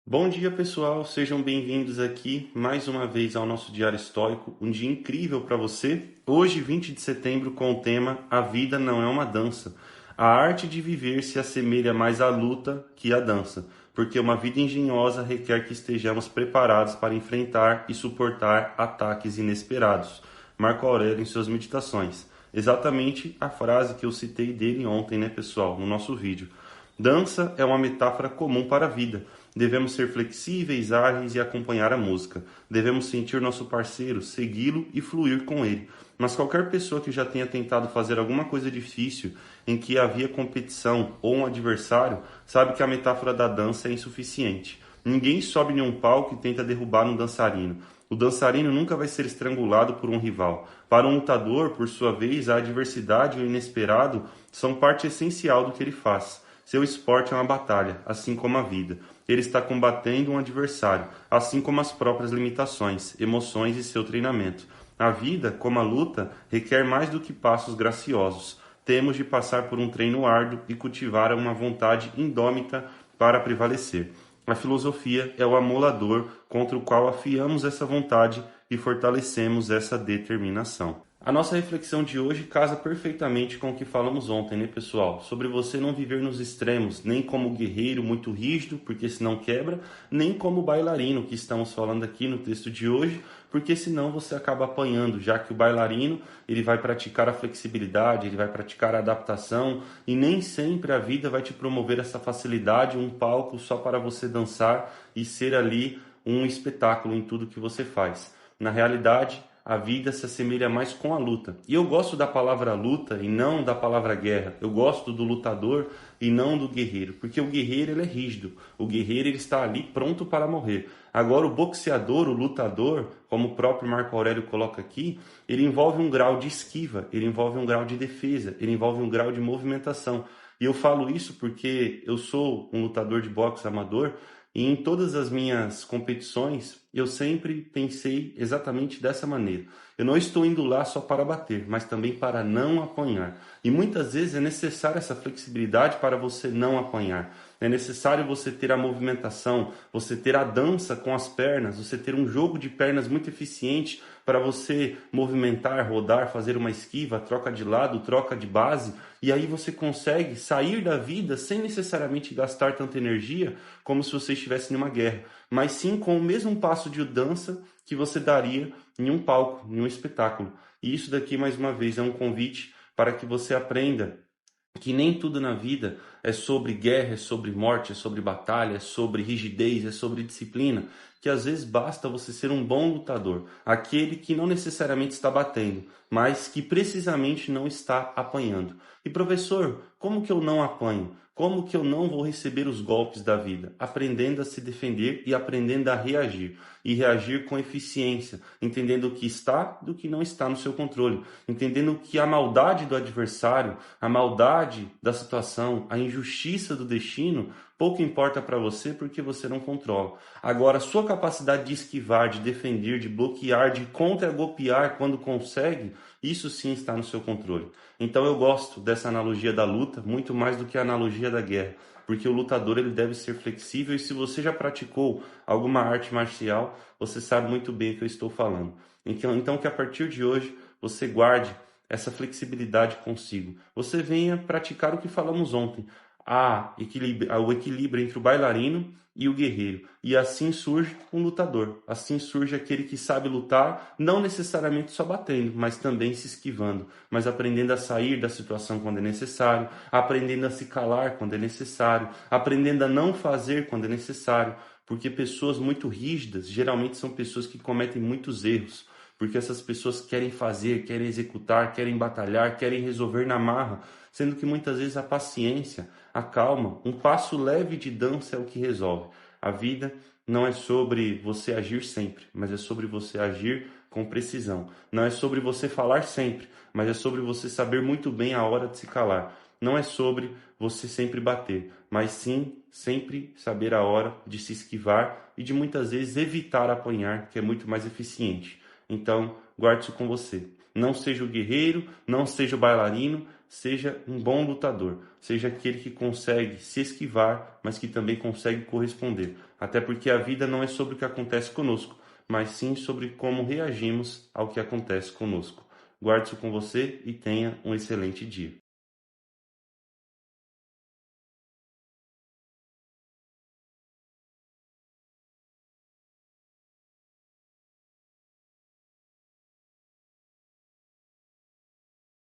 Bom dia, pessoal. Sejam bem-vindos aqui mais uma vez ao nosso Diário Estoico. Um dia incrível para você. Hoje, 20 de setembro, com o tema A Vida Não é uma Dança. A arte de viver se assemelha mais à luta que à dança, porque uma vida engenhosa requer que estejamos preparados para enfrentar e suportar ataques inesperados. Marco Aurélio em suas meditações. Exatamente a frase que eu citei dele ontem, né, pessoal, no nosso vídeo. Dança é uma metáfora comum para a vida. Devemos ser flexíveis, ágeis e acompanhar a música. Devemos sentir nosso parceiro, segui-lo e fluir com ele. Mas qualquer pessoa que já tenha tentado fazer alguma coisa difícil em que havia competição ou um adversário, sabe que a metáfora da dança é insuficiente. Ninguém sobe em um palco e tenta derrubar um dançarino. O dançarino nunca vai ser estrangulado por um rival. Para um lutador, por sua vez, a adversidade e o inesperado são parte essencial do que ele faz. Seu esporte é uma batalha, assim como a vida. Ele está combatendo um adversário, assim como as próprias limitações, emoções e seu treinamento. A vida, como a luta, requer mais do que passos graciosos. Temos de passar por um treino árduo e cultivar uma vontade indômita para prevalecer. A filosofia é o amolador contra o qual afiamos essa vontade e fortalecemos essa determinação. A nossa reflexão de hoje casa perfeitamente com o que falamos ontem, né, pessoal? Sobre você não viver nos extremos, nem como guerreiro muito rígido, porque senão quebra, nem como bailarino, que estamos falando aqui no texto de hoje, porque senão você acaba apanhando, já que o bailarino, ele vai praticar a flexibilidade, ele vai praticar a adaptação, e nem sempre a vida vai te promover essa facilidade, um palco só para você dançar e ser ali um espetáculo em tudo que você faz. Na realidade, a vida se assemelha mais com a luta. E eu gosto da palavra luta e não da palavra guerra. Eu gosto do lutador e não do guerreiro, porque o guerreiro ele é rígido. O guerreiro ele está ali pronto para morrer. Agora o boxeador, o lutador, como o próprio Marco Aurélio coloca aqui, ele envolve um grau de esquiva, ele envolve um grau de defesa, ele envolve um grau de movimentação. E eu falo isso porque eu sou um lutador de boxe amador e em todas as minhas competições, eu sempre pensei exatamente dessa maneira. Eu não estou indo lá só para bater, mas também para não apanhar. E muitas vezes é necessária essa flexibilidade para você não apanhar. É necessário você ter a movimentação, você ter a dança com as pernas, você ter um jogo de pernas muito eficiente para você movimentar, rodar, fazer uma esquiva, troca de lado, troca de base, e aí você consegue sair da vida sem necessariamente gastar tanta energia como se você estivesse em uma guerra, mas sim com o mesmo passo de dança que você daria em um palco, em um espetáculo. E isso daqui, mais uma vez, é um convite para que você aprenda que nem tudo na vida é sobre guerra, é sobre morte, é sobre batalha, é sobre rigidez, é sobre disciplina, que às vezes basta você ser um bom lutador, aquele que não necessariamente está batendo, mas que precisamente não está apanhando. E professor, como que eu não apanho? Como que eu não vou receber os golpes da vida? Aprendendo a se defender e aprendendo a reagir. E reagir com eficiência, entendendo o que está do que não está no seu controle, entendendo que a maldade do adversário, a maldade da situação, a injustiça do destino, pouco importa para você porque você não controla. Agora, a sua capacidade de esquivar, de defender, de bloquear, de contra-golpear quando consegue, isso sim está no seu controle. Então eu gosto dessa analogia da luta muito mais do que a analogia da guerra, porque o lutador ele deve ser flexível e se você já praticou alguma arte marcial, você sabe muito bem o que eu estou falando. Então que a partir de hoje você guarde essa flexibilidade consigo. Você venha praticar o que falamos ontem, o equilíbrio entre o bailarino e o guerreiro. E assim surge um lutador. Assim surge aquele que sabe lutar, não necessariamente só batendo, mas também se esquivando, mas aprendendo a sair da situação quando é necessário, aprendendo a se calar quando é necessário, aprendendo a não fazer quando é necessário, porque pessoas muito rígidas geralmente são pessoas que cometem muitos erros, porque essas pessoas querem fazer, querem executar, querem batalhar, querem resolver na marra, sendo que muitas vezes a paciência, a calma, um passo leve de dança é o que resolve. A vida não é sobre você agir sempre, mas é sobre você agir com precisão. Não é sobre você falar sempre, mas é sobre você saber muito bem a hora de se calar. Não é sobre você sempre bater, mas sim sempre saber a hora de se esquivar e de muitas vezes evitar apanhar, que é muito mais eficiente. Então, guarde isso com você. Não seja o guerreiro, não seja o bailarino, seja um bom lutador. Seja aquele que consegue se esquivar, mas que também consegue corresponder. Até porque a vida não é sobre o que acontece conosco, mas sim sobre como reagimos ao que acontece conosco. Guarde isso com você e tenha um excelente dia.